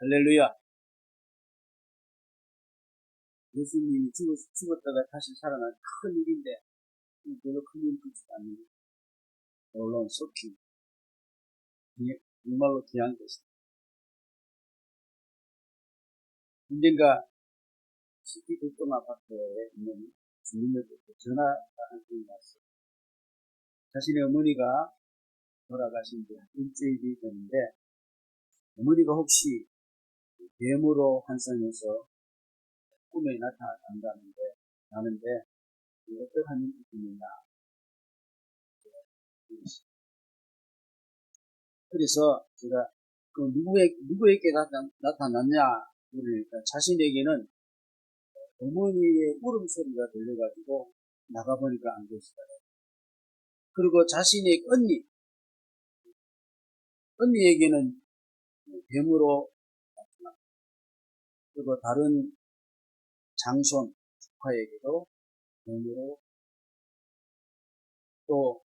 할렐루야. 예수님이 죽었다가 다시 살아난 큰 일인데, 별로 큰 일 같지 않는 놀라운 속히, 정말로 귀한 것입니다. 언젠가 시티 극동 아파트에 있는 주민들께 전화가 한 통이 왔어요. 자신의 어머니가 돌아가신 지 일주일이 됐는데, 어머니가 혹시 뱀으로 환상해서 꿈에 나타난다는데, 어떡하면 좋겠느냐. 그래서 제가 누구에게 나타났냐 그러니까 자신에게는 어머니의 울음소리가 들려가지고 나가보니까 안 계시더라고요. 그리고 자신의 언니에게는 뱀으로 나타났고, 그리고 다른 장손 조카에게도 뱀으로, 또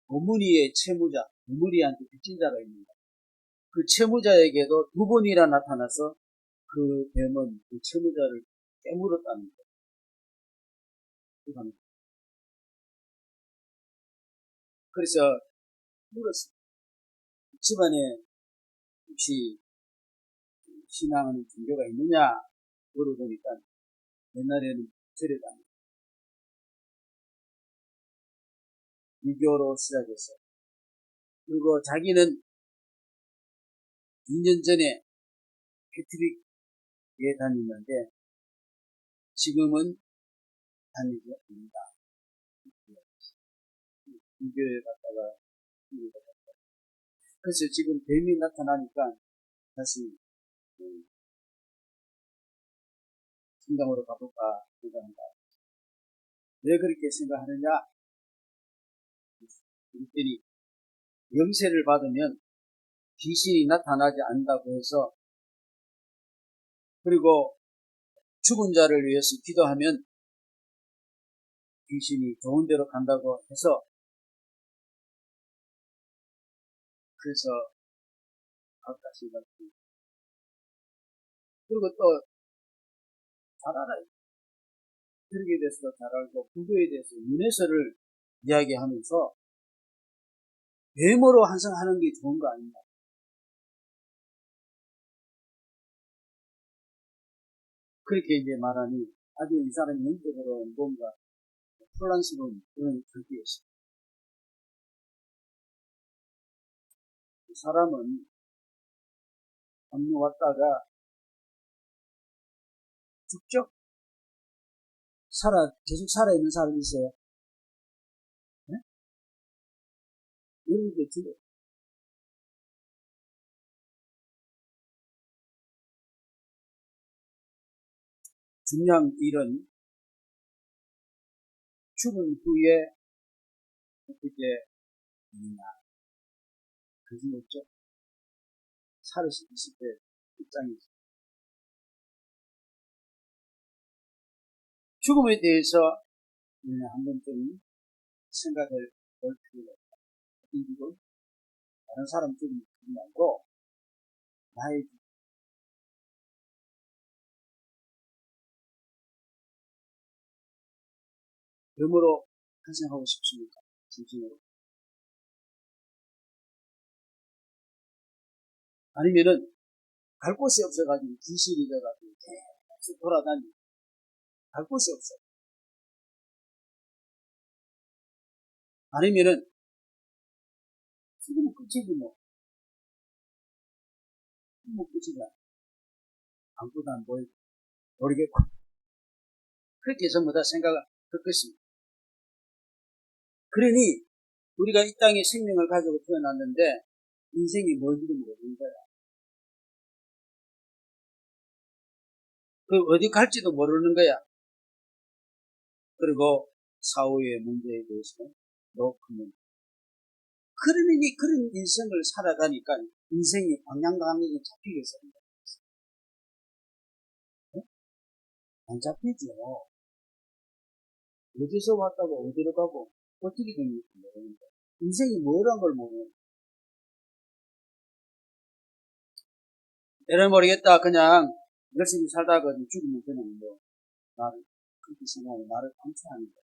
어머니의 채무자, 어머니한테 빚진 자가 있는데 그 채무자에게도 두 번이나 나타나서 그 뱀은 그 채무자를 깨물었다는 거예요. 그래서 물었어요. 집안에 혹시 신앙하는 종교가 있느냐 물어보니까 옛날에는 절에 다니고 유교로 시작해서, 그리고 자기는 2년 전에 캐톨릭에 다니는데 지금은 다니지 않는다. 유교에 갔다가 그래서 지금 뱀이 나타나니까 다시 성당으로 가볼까 생각한다. 왜 그렇게 생각하느냐? 그랬더니 영세를 받으면 귀신이 나타나지 않는다고 해서, 그리고 죽은 자를 위해서 기도하면 귀신이 좋은 데로 간다고 해서, 그래서 아까 생각했습니다. 그리고 또 잘 알아요. 그러게 대해서 잘 알고 구조에 대해서 윤회서를 이야기하면서 뱀으로 환상하는 게 좋은 거 아닌가. 그렇게 이제 말하니 아주 이 사람이 영적으로 뭔가 혼란스러운 그런 상태였어요. 이 사람은 한번 왔다가 죽죠? 계속 살아있는 사람이 있어요. 네? 이렇게 죽어요. 중요한 일은 죽은 후에 어떻게 되느냐. 그게 없죠? 살아있을 때 입장이죠. 죽음에 대해서 한 번쯤 생각을 볼 필요가 있다. 이건 다른 사람 죽음이 말고 나의 죽음. 뱀으로 환생하고 싶습니까? 진심으로. 아니면은 갈 곳이 없어가지고 귀신이 돼가지고 계속 돌아다니고 갈 곳이 없어요. 아니면은 죽으면 끝이지 뭐. 죽으면 끝이다. 아무것도 안 보이고 모르겠고. 그렇게 전부 다 생각을 할 것입니다. 그러니 우리가 이 땅에 생명을 가지고 태어났는데 인생이 뭔지도 모르는 거야. 그 어디 갈지도 모르는 거야. 그리고 사후의 문제에 대해서 놓고는, 그러니 그런 인생을 살아가니까 인생이 방향감이 잡히겠습니다. 네? 안 잡히죠. 어디서 왔다고 어디로 가고 어떻게 되는지 모르는데 인생이 뭐란 걸 모르는. 에를 모르겠다. 그냥 열심히 살다가 죽으면 그냥 뭐, 나를, 그렇게 생각하고 나를 감수하는 거야.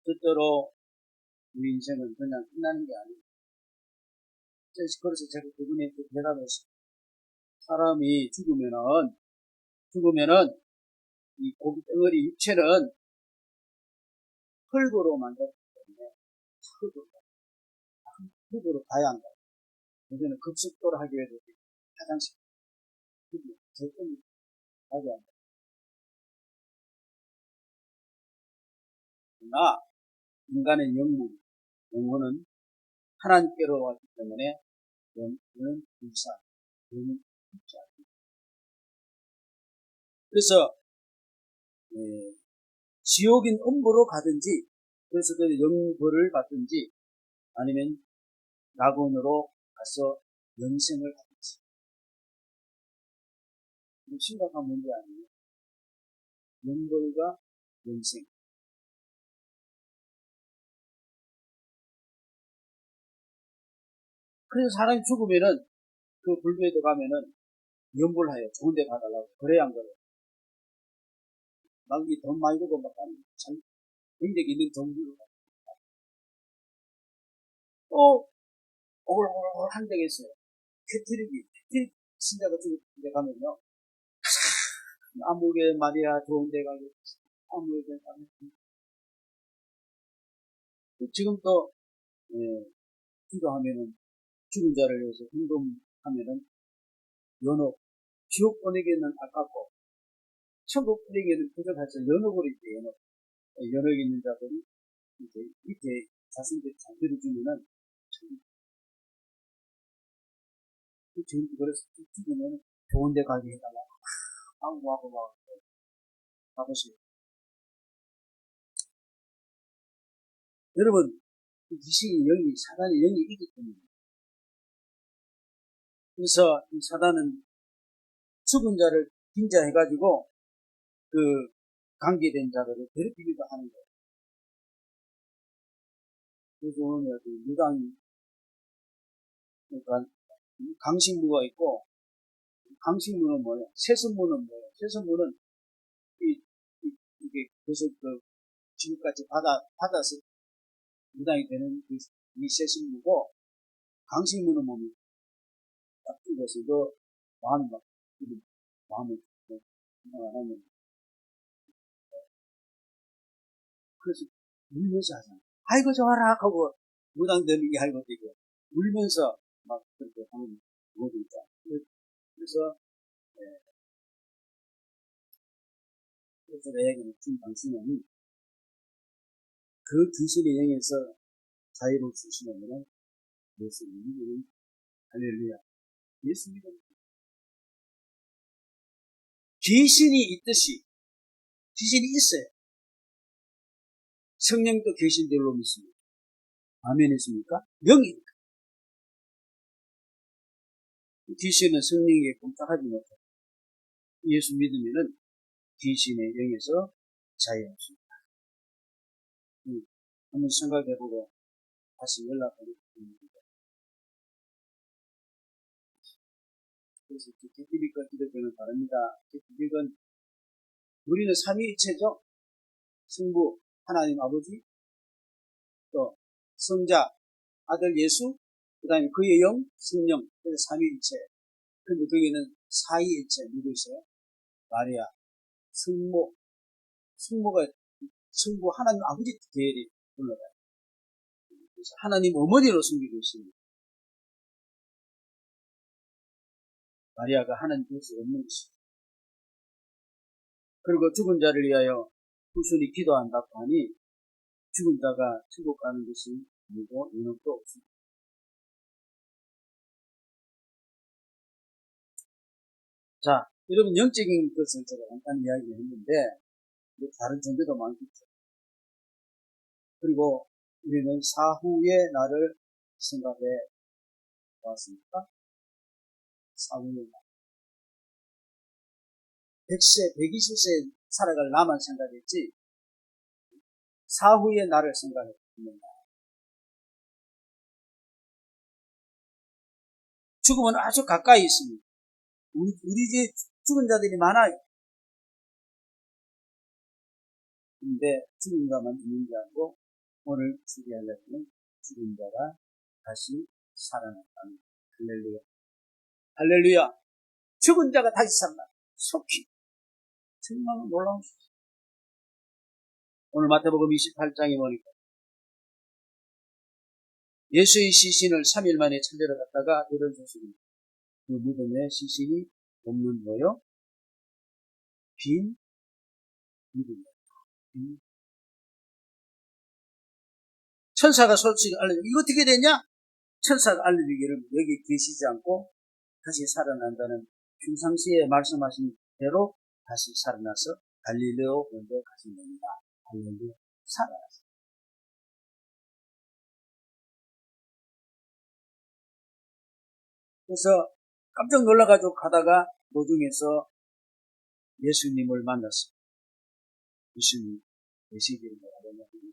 절대로 우리 인생은 그냥 끝나는 게 아니에요. 그래서 제가 그분의 그 대답을 했어요. 사람이 죽으면은, 이 고기 덩어리 육체는 흙으로 만들었기 때문에, 흙으로 가야 한다. 그전에 급속도로 하기 위해서 화장실, 흙이 절대 가야 한다. 그러나, 인간의 영혼은 하나님께로 왔기 때문에, 영혼은 불사, 영혼은 죽지 않습니다. 그래서, 지옥인 음부로 가든지, 그래서 그 영벌을 받든지, 아니면 낙원으로 가서 영생을 하든지. 심각한 문제 아니에요. 영벌과 영생. 그래서 사람이 죽으면은, 그 불교에 들어가면은, 영벌하여 좋은 데 가달라고. 그래야 안 그래. 막이 돈 많이 들고 막, 참, 굉장히 있는 돈 들고 또, 오글오글 한 데가 있어요. 캐트릭 신자가 죽을 데 가면요. 아무개 말이야, 좋은 데 가고, 아무개 가면. 지금도, 기도하면은, 죽은 자를 위해서 헌금하면은, 연옥, 지옥 보내기에는 아깝고, 천국 보내기에는 부족해서 연옥을 이제 연옥 있는 자들이 이제 밑에 자신들이 잔들을 주면은, 지금 그래서 죽으면 좋은 데 가게 해달라고. 하고 막, 가보시고. 여러분, 귀신이 영이, 사단이 영이 있기 때문에. 그래서 이 사단은 죽은 자를 빙자해가지고, 그, 관계된 자들을 괴롭히기도 하는 거예요. 그래서 오늘 그 무당이, 그러니까, 강신무가 있고, 강신무는 뭐예요? 세선무는 뭐예요? 세선무는, 이게, 그래서 그, 지금까지 받아서 무당이 되는 이 세선무고, 강신무는 뭡니까? 딱 죽어서 너, 마음이 막, 마음을, 하면, 그래서 울면서 하잖아. 아이고, 좋아라! 하고, 무당되는 게 아니고, 되고, 울면서 막 그렇게 하는 경우도 있다. 그래서, 예, 그래서 내에게는 준 당신은 그 귀신의 영에서 자유를 주시면은 예수 믿으면 할렐루야. 예수 믿으면 귀신이 있듯이 귀신이 있어요. 성령도 귀신들로 믿습니다. 아멘 했습니까? 영이 귀신은 성령에게 꼼짝하지 못해요. 예수 믿으면은 귀신의 영에서 자유롭습니다. 한번 생각해보고 다시 연락드립니다. 그래서 개티빅과 기독교는 다릅니다. 개티빅은 우리는 삼위일체죠. 성부 하나님 아버지, 또 성자 아들 예수, 그 다음에 그의 영 성령, 그래서 삼위일체. 근데 거기는 사위일체 누구 있어요? 마리아, 성모가 성부 하나님 아버지 계열이 올라가요. 그래서 하나님 어머니로 섬기고 있습니다. 마리아가 하나님 뜻이 없는 것입니다. 그리고 죽은 자를 위하여 후순히 기도한다고 하니 죽은 자가 천국 가는 것이 아니고 연옥도 없습니다. 자, 여러분 영적인 것을 제가 간단히 이야기했는데 다른 정보도 많겠죠. 그리고 우리는 사후의 나를 생각해 왔습니까? 사후의 날. 100세, 120세 살아갈 나만 생각했지 사후의 나를 생각했습니다. 죽음은 아주 가까이 있습니다. 우리 집에 죽은 자들이 많아요. 근데 죽은 자만 있는 게 아니고 오늘 소개하려는 죽은 자가 다시 살아났다는 할렐루야. 할렐루야. 죽은 자가 다시 살아났다. 속히. 정말 놀라운 소식. 오늘 마태복음 28장에 보니까 예수의 시신을 3일 만에 찾으러 갔다가 이런 소식입니다. 그 무덤에 시신이 없는 거요. 빈 무덤이다. 천사가 소식을 알려줘. 이거 어떻게 됐냐? 천사가 알려주기를 여기 계시지 않고 다시 살아난다는 평상시에 말씀하신 대로 다시 살아나서 갈릴레오 먼저 가신 겁니다. 할렐루야. 살아났어요. 그래서 깜짝 놀라가지고 가다가 도중에서 예수님을 만났어요. 예수님, 예수님이 뭐라고 하냐면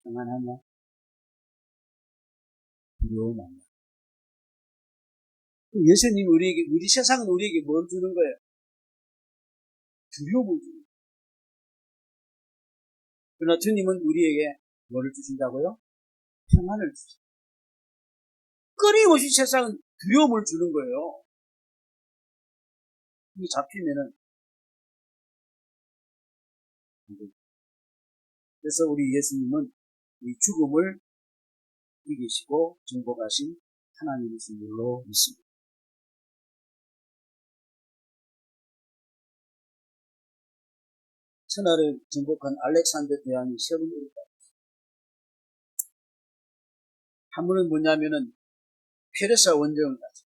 평안하냐? 두려움하냐? 예수님 우리 세상은 우리에게 뭘 주는 거예요? 두려움을 주는 거예요. 그러나 주님은 우리에게 뭐를 주신다고요? 평안을 주신다. 끊임없이 세상은 두려움을 주는 거예요. 이게 잡히면은 그래서 우리 예수님은 이 죽음을 이기시고 정복하신 하나님이신 줄로 믿습니다. 천하를 정복한 알렉산더 대왕이 세 번 이뤘다. 한 번은 뭐냐면은 페르사 원정을 갔죠.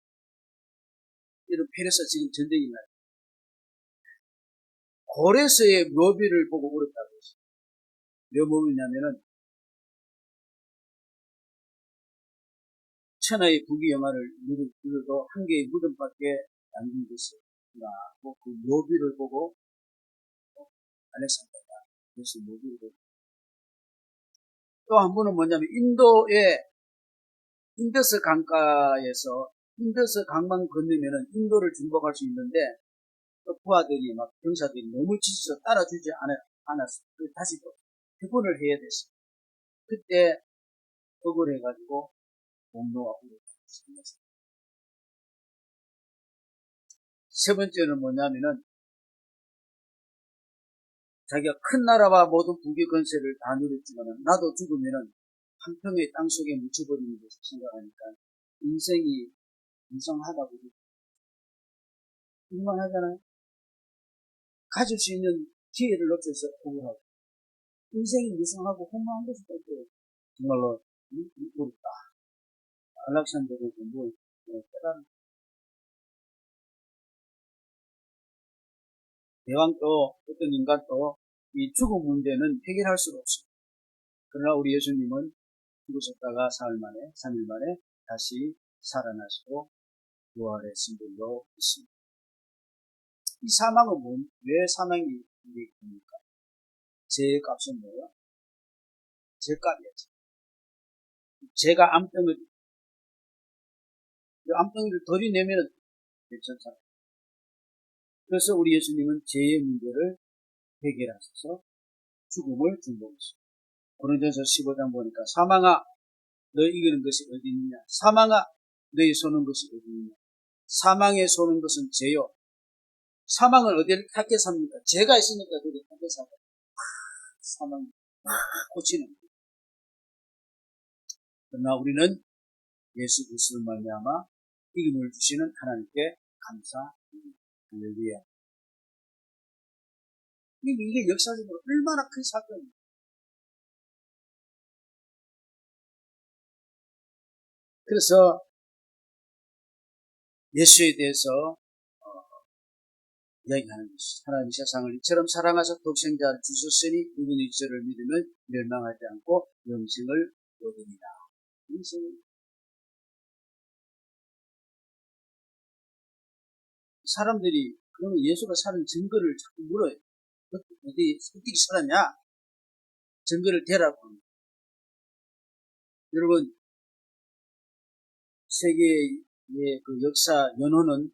이런 페르사 지금 전쟁이 나요. 고레스의 묘비를 보고 울었다고 했어요. 왜 묘비냐면은 천하의 부귀영화를 누려도 한 개의 무덤밖에 남긴 것이 없고 그 묘비를 보고 알렉산더가 그래서 묘비를 보고 또 한 번은 뭐냐면 인도의 인더스 강가에서 인더스 강만 건너면은 인도를 정복할 수 있는데 또 부하들이 막 병사들이 너무 지쳐서 따라주지 않았어요. 다시 또 회군을 해야 됐어요. 그때 억울해가지고 공로가 울었습니다. 세 번째는 뭐냐면은 자기가 큰 나라와 모든 부귀 건세를 다 누렸지만은 나도 죽으면은 한 평의 땅 속에 묻혀버리는 것을 생각하니까 인생이 이상하다고 이만하잖아요. 가질 수 있는 기회를 놓쳐서 억울하고 인생이 이상하고 허무한 것이 있고 정말로 어렵다. 알렉산더의 공부 깨달은 대왕도 어떤 인간도 이 죽음 문제는 해결할 수가 없습니다. 그러나 우리 예수님은 죽으셨다가 3일 만에 다시 살아나시고 부활의 신들로 있습니다. 이 사망은 왜 사망이 됩니까? 죄의 값은 뭐예요? 죄값이었죠. 죄가 암덩어리를 들이내면 괜찮잖아요. 그래서 우리 예수님은 죄의 문제를 해결하셔서 죽음을 중보하셨습니다. 고린도전서 15장 보니까 사망아 너 이기는 것이 어디 있느냐? 사망아 너희 쏘는 것이 어디 있느냐? 사망에 쏘는 것은 죄요. 사망은 어디를 탁게 삽니까? 죄가 있으니까 그게 탁게 사요. 사망 고치는 거예요. 그러나 우리는 예수 그리스도를 말미암아 이김을 주시는 하나님께 감사드립니다. 할렐루야. 이게 역사적으로 얼마나 큰 사건입니다. 그래서 예수에 대해서 이야기하는 것이 하나님이 세상을 이처럼 사랑하사 독생자를 주셨으니 누구는 이저를 믿으면 멸망하지 않고 영생을 얻으리라. 사람들이 그러면 예수가 사는 증거를 자꾸 물어요. 어떻게 살았냐? 증거를 대라고 합니다. 여러분 세계 예, 그 역사 연호는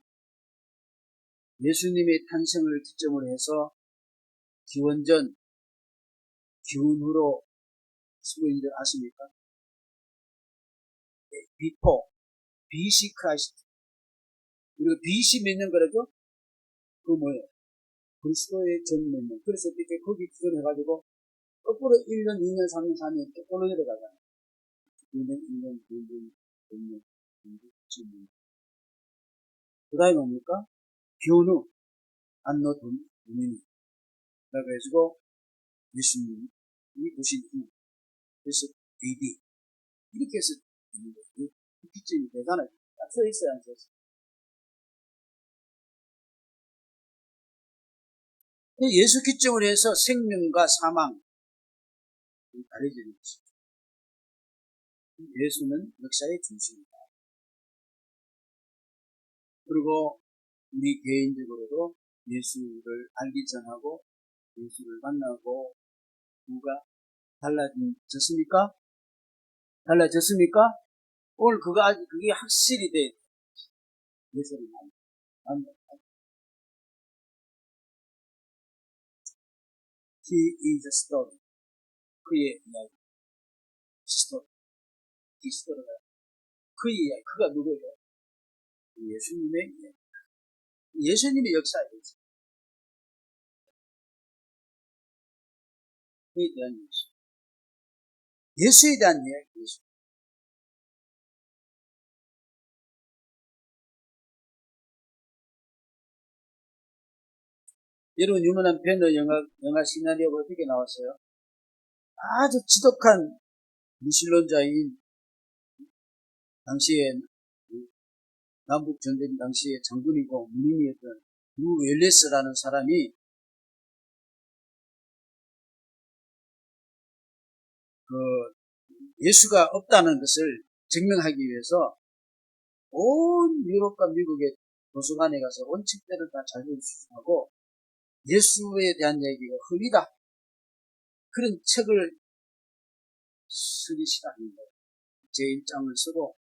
예수님의 탄생을 기점으로 해서 기원전, 기원후로 쓰고 있는 줄 아십니까? 예, before, BC 크라이스트. 그리고 BC 몇 년 그러죠? 그 뭐예요? 그리스도의 전 몇 년. 그래서 이렇게 거기 기준해가지고 거꾸로 1년, 2년, 3년, 4년 거꾸로 내려가잖아요. 2년, 1년, 2년, 5년, 6년, 7년. 그 다음에 뭡니까? 기원후, 안노 도미니. 라고 해가지고 예수님이 오신 후. 그래서 AD. 이렇게 해서 있는 거예요. 그 기점이 대단하죠. 딱 써 있어요, 안 써 있어요? 예수 기점으로 해서 생명과 사망, 가려지는 것이죠. 예수는 역사의 중심이다. 그리고 우리 개인적으로도 예수를 알기 전하고 예수를 만나고 누가 달라졌습니까? 달라졌습니까? 오늘 그게 확실히 돼. 예수를 만나. He is a story. 그의 이야기. 스토리. 히스토리가. 그의 이야기. 그가 누구예요? 예수님의 이야기. 예수님의 역사이지. 그에 대한 예수. 예수에 대한 이야기. 예수. 여러분 유명한 배너 영화 시나리오가 어떻게 나왔어요? 아주 지독한 무신론자인 당시에 남북전쟁 당시에 장군이고 문인이었던 루 웰레스라는 사람이 그 예수가 없다는 것을 증명하기 위해서 온 유럽과 미국의 도서관에 가서 온 책들을 다 자료수집하고 예수에 대한 얘기가 흠이다. 그런 책을 쓰기 시작한 거예요. 제1장을 쓰고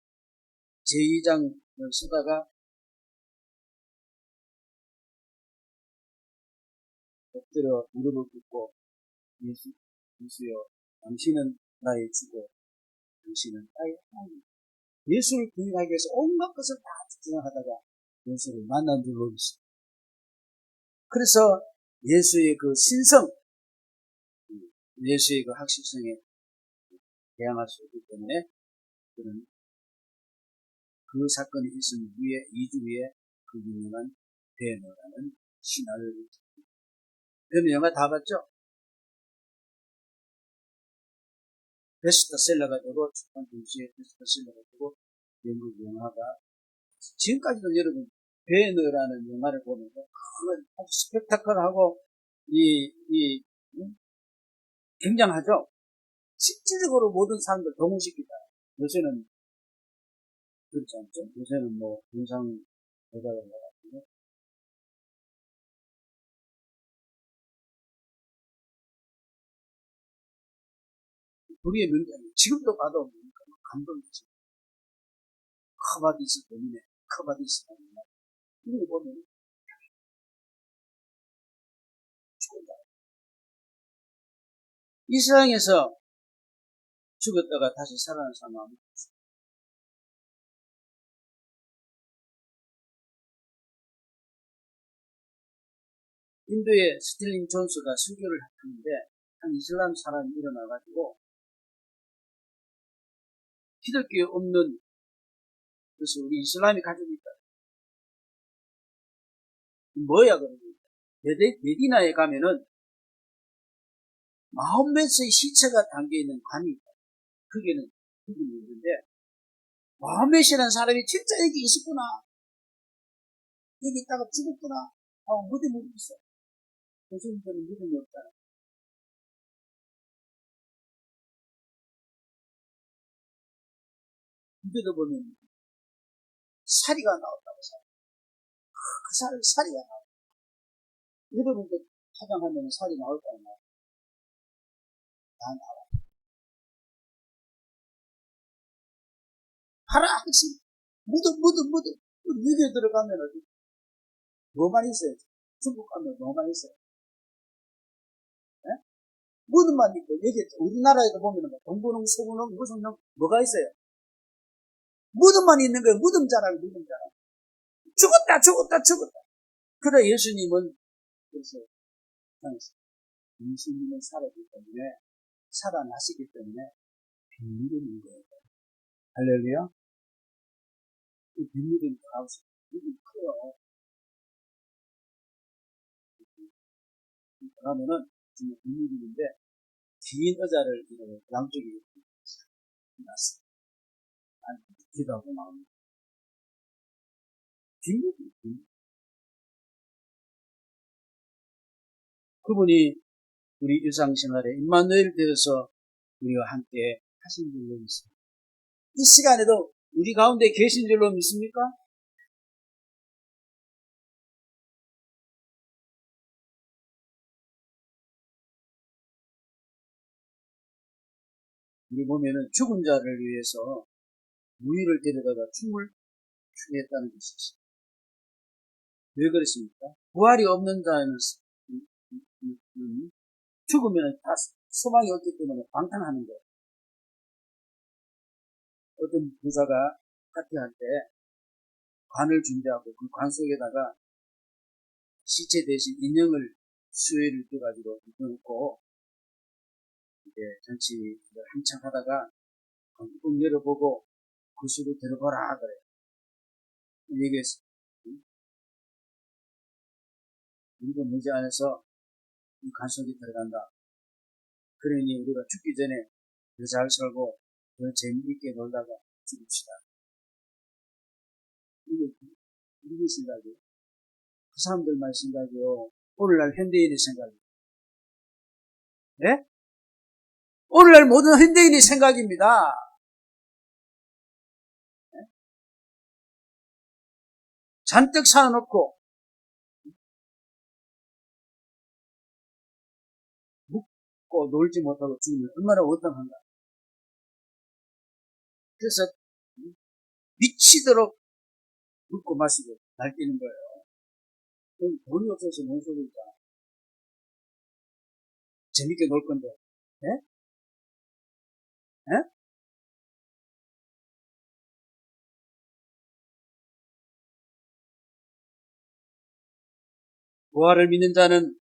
제2장을 쓰다가 엎드려 무릎을 꿇고 예수여 당신은 나의 주고 당신은 나의 하나님. 예수를 부인하기 위해서 온갖 것을 다 주장하다가 예수를 만난 줄 모르겠어요. 그래서 예수의 그 신성, 예수의 그 확실성에 대항할 수 있기 때문에 그는 그 사건이 있은 후에 2주 후에 그 유명한 베너라는 신화를 그러면 영화 다 봤죠? 베스트셀러가 되고 출판 동시에 베스트셀러가 되고 영국 영화가 지금까지도 여러분 베너라는 영화를 보면서 아주 스펙타클하고 굉장하죠? 실질적으로 모든 사람들 동원시키다. 요새는 그렇지 않죠? 요새는 뭐 영상 배달을 해가지고 우리의 명장 지금도 봐도 감동이지. 커바디스 때문에 커바디스 때문에 이런 거 보면 죽었다. 이 세상에서 죽었다가 다시 살아난 사람은 인도의 스틸링 존스가 설교를 하는데 한 이슬람 사람이 일어나가지고 기독교 없는 그래서 우리 이슬람이 가지고 있다. 뭐야 그러니까 메디나에 가면은 마홈메스의 시체가 담겨있는 관이 있다. 거기는 있는데 마홈메스라는 사람이 진짜 여기 있었구나. 여기 있다가 죽었구나. 믿음이 있어. 교수님들은 믿음이 없잖아. 이대도 보면 사리가 나왔다고 사리가 나와. 여러분들 촬영하면 살이 나올 거 아니야. 다 나와. 파랗지. 무덤. 여기에 들어가면 뭐만 있어요. 중국 가면 뭐만 있어요. 예? 무덤만 있고, 여기 우리나라에도 보면 동분홍, 소분홍, 무슨 놈, 뭐가 있어요? 무덤만 있는 거예요. 무덤 자랑. 죽었다. 그래, 예수님은, 그래서, 예수님은 살았기 때문에, 살아나시기 때문에, 비밀이 있는 거예요. 할렐루야? 이 비밀은 가우스. 이게 커요. 그러면은, 정말 비밀인데, 긴 의자를 양쪽에 놨어요. 아니, 기도하고 나옵니다. 비밀이. 그분이 우리 일상생활에 임마누엘 되어서 우리와 함께 하신 줄로 믿습니다. 이 시간에도 우리 가운데 계신 줄로 믿습니까? 우리 보면은 죽은 자를 위해서 무리를 데려다가 춤을 추겠다는 것이 있어요. 왜 그렇습니까? 부활이 없는 자는 죽으면 다 소망이 없기 때문에 방탕하는 거예요. 어떤 부사가 파티할 때 관을 준비하고 그 관 속에다가 시체 대신 인형을 수혜를 떠가지고 넣고 이제 잔치를 한창 하다가 꾹 열어보고 그 수로 들어보라 그래요. 얘기했어. 우리가 문제 안에서 이 관 속에 들어간다. 그러니 우리가 죽기 전에 더 잘 살고 더 재미있게 놀다가 죽읍시다. 이게 우리 생각이에요. 그 사람들만 생각이요. 오늘날 현대인의 생각이에요. 네? 오늘날 모든 현대인의 생각입니다. 네? 잔뜩 사놓고 묵고 놀지 못하고 죽으면 얼마나 원통한가. 그래서 미치도록 먹고 마시고 날뛰는 거예요. 그럼 돈이 없어서 뭔 소리일까? 재밌게 놀 건데. 네? 네? 부활을 믿는 자는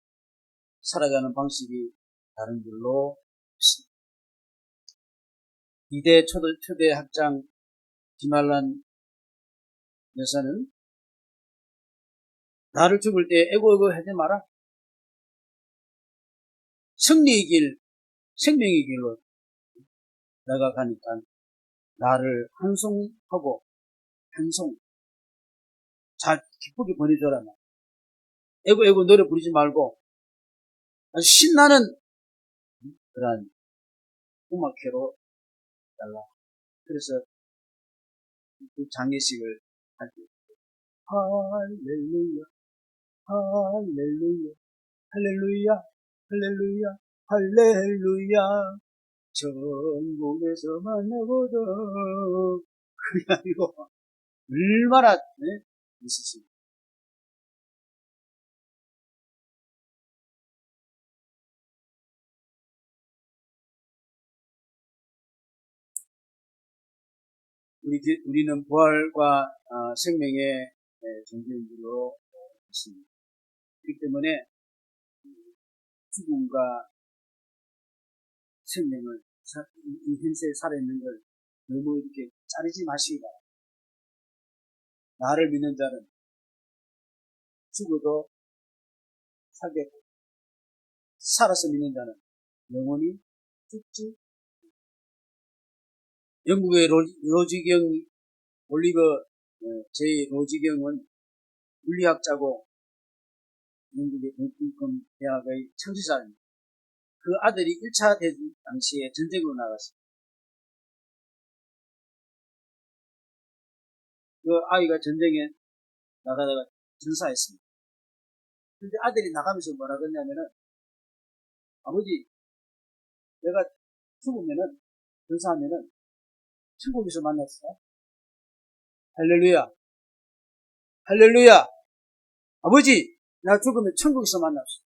살아가는 방식이 다른 줄로 믿습니다. 이대 초대 학장 디말란 여사는 나를 죽을 때 에고 하지 마라. 승리의 길, 생명의 길로 나가가니까 나를 환송하고 잘 기쁘게 보내줘라. 에고 노래 부르지 말고 아주 신나는 그런 음악회로 달라. 그래서 그 장례식을 할 때 할렐루야 할렐루야 할렐루야 할렐루야 할렐루야 천국에서 만나보던 그게 아니고 얼마나 네? 있으십니까? 우리는 부활과 생명의 존재인줄로 믿습니다. 그렇기 때문에 죽음과 생명을 이 현세에 살아있는 걸 너무 이렇게 자르지 마시기 바랍니다. 나를 믿는 자는 죽어도 살겠고 살아서 믿는 자는 영원히 죽지. 영국의 로지경 올리버 제 로지경은 물리학자고 영국의 링컨 대학의 창시자입니다. 그 아들이 1차 대전 당시에 전쟁으로 나갔습니다. 그 아이가 전쟁에 나가다가 전사했습니다. 근데 아들이 나가면서 뭐라 그랬냐면은 아버지 내가 죽으면은 전사하면은 천국에서 만났어. 할렐루야. 할렐루야. 아버지, 나 죽으면 천국에서 만납시다.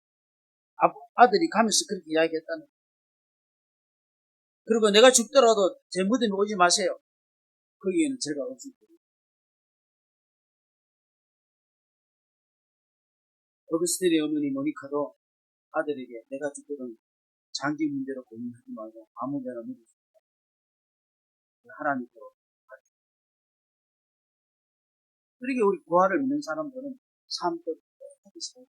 아들이 가면서 그렇게 이야기했다는. 그리고 내가 죽더라도 제 무덤에 오지 마세요. 거기에는 죄가 없을 거예요. 어거스틴의 어머니 모니카도 아들에게 내가 죽거든 장기 문제로 고민하지 말고 아무 데나 묻을 수 있다. 하나님께로 가르쳐. 그러게 우리 부활을 믿는 사람들은 삶도 깨끗하게 살고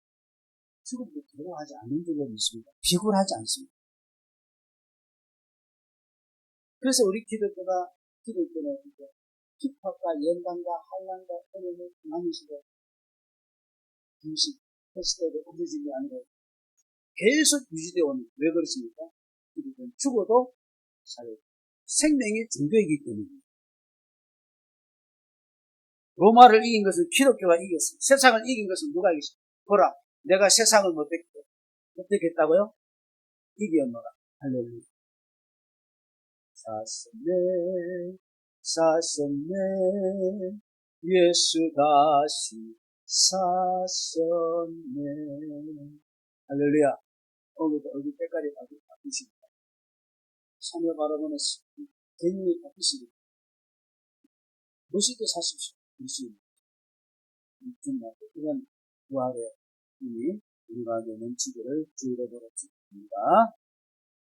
죽음도 두려워하지 않는 줄로 믿습니다. 비굴하지 않습니다. 그래서 우리 기독교가 기독교는 핍박과 연단과 환난과 어려움을 당하면서도 정신 패스트에도 없어진 게 아니라 계속 유지되어 오는. 왜 그렇습니까? 기독교는 죽어도 살고 생명의 존재이기 때문입니다. 로마를 이긴 것은 기독교가 이겼습니다. 세상을 이긴 것은 누가 이겼습니까? 보라, 내가 세상을 어떻게 했다고요? 이겼노라. 할렐루야. 사셨네, 사셨네, 예수 다시 사셨네. 할렐루야. 오늘도 얼굴 때깔이 바뀌십니다. 삶을 바라보는 개념이 바뀌십니다. 멋있게 사십시오. 예수님. 정말 이런 부활의 힘이 우리 가운데 넘치기를 주의로 부탁드립니다.